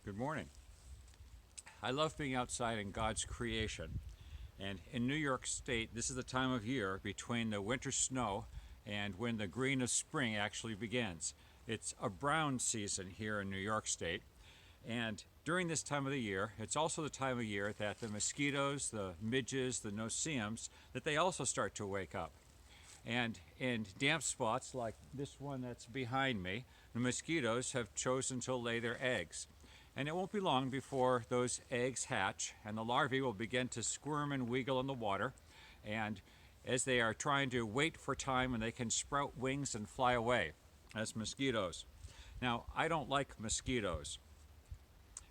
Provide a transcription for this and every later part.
Good morning. I love being outside in God's creation. And in New York State, this is the time of year between the winter snow and when the green of spring actually begins. It's a brown season here in New York State. And during this time of the year, it's also the time of year that the mosquitoes, the midges, the no-see-ums, that they also start to wake up. And in damp spots like this one that's behind me, the mosquitoes have chosen to lay their eggs. And it won't be long before those eggs hatch and the larvae will begin to squirm and wiggle in the water. And as they are trying to wait for time when they can sprout wings and fly away as mosquitoes. Now, I don't like mosquitoes.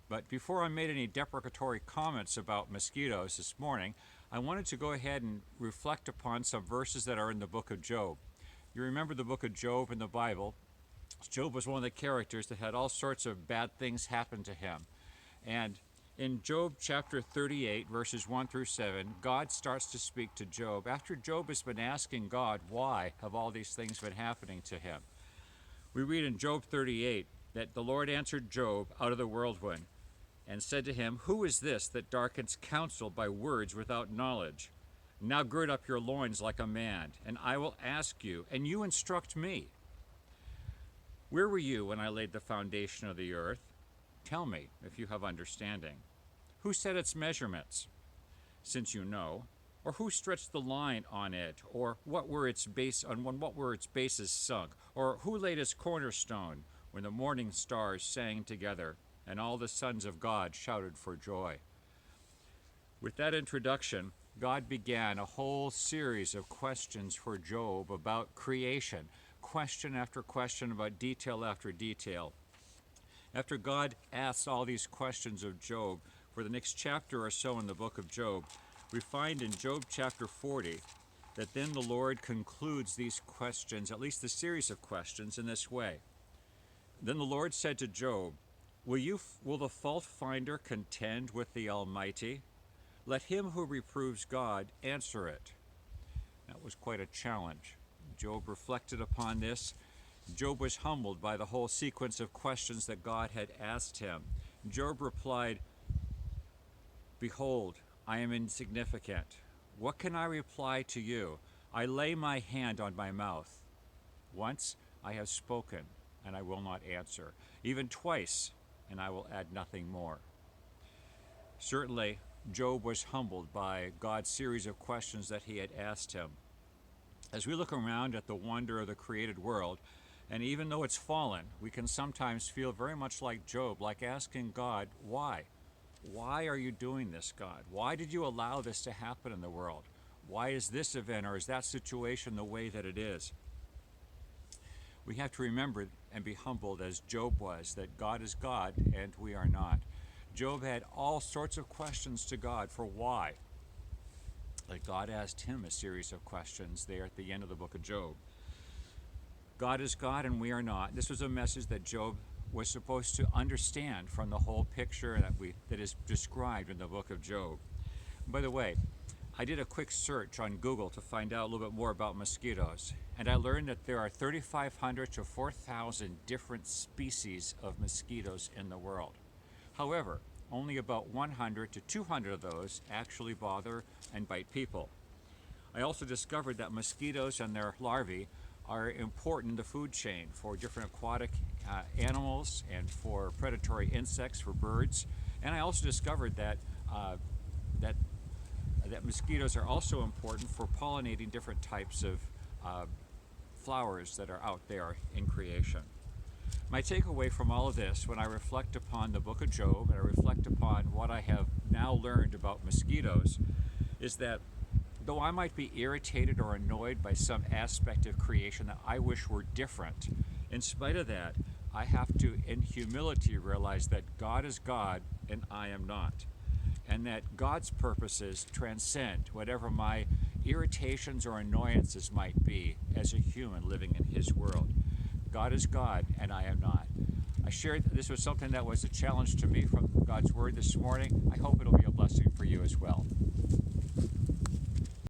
But before I made any deprecatory comments about mosquitoes this morning, I wanted to go ahead and reflect upon some verses that are in the book of Job. You remember the book of Job in the Bible. Job was one of the characters that had all sorts of bad things happen to him. And in Job chapter 38, verses 1 through 7, God starts to speak to Job after Job has been asking God, why have all these things been happening to him? We read in Job 38 that the Lord answered Job out of the whirlwind and said to him, "Who is this that darkens counsel by words without knowledge? Now gird up your loins like a man, and I will ask you, and you instruct me. Where were you when I laid the foundation of the earth? Tell me, if you have understanding. Who set its measurements, since you know? Or who stretched the line on it? Or what were its bases sunk? Or who laid its cornerstone when the morning stars sang together, and all the sons of God shouted for joy?" With that introduction, God began a whole series of questions for Job about creation, question after question about detail after detail. After God asks all these questions of Job, for the next chapter or so in the book of Job, we find in Job chapter 40 that then the Lord concludes these questions, at least the series of questions, in this way. Then the Lord said to Job, Will the fault finder contend with the Almighty? Let him who reproves God answer it." That was quite a challenge. Job reflected upon this. Job was humbled by the whole sequence of questions that God had asked him. Job replied, "Behold, I am insignificant. What can I reply to you? I lay my hand on my mouth. Once I have spoken, and I will not answer. Even twice, and I will add nothing more." Certainly, Job was humbled by God's series of questions that he had asked him. As we look around at the wonder of the created world, and even though it's fallen, we can sometimes feel very much like Job, like asking God, why? Why are you doing this, God? Why did you allow this to happen in the world? Why is this event or is that situation the way that it is? We have to remember and be humbled as Job was, that God is God and we are not. Job had all sorts of questions to God for why. But God asked him a series of questions there at the end of the book of Job. God is God and we are not. This was a message that Job was supposed to understand from the whole picture that is described in the book of Job. By the way, I did a quick search on Google to find out a little bit more about mosquitoes, and I learned that there are 3,500 to 4,000 different species of mosquitoes in the world. However, only about 100 to 200 of those actually bother and bite people. I also discovered that mosquitoes and their larvae are important in the food chain for different aquatic animals and for predatory insects, for birds. And I also discovered that mosquitoes are also important for pollinating different types of flowers that are out there in creation. My takeaway from all of this, when I reflect upon the book of Job and I reflect upon what I have now learned about mosquitoes, is that though I might be irritated or annoyed by some aspect of creation that I wish were different, in spite of that, I have to, in humility, realize that God is God and I am not. And that God's purposes transcend whatever my irritations or annoyances might be as a human living in His world. God is God and I am not. I shared that this was something that was a challenge to me from God's Word this morning. I hope it'll be a blessing for you as well.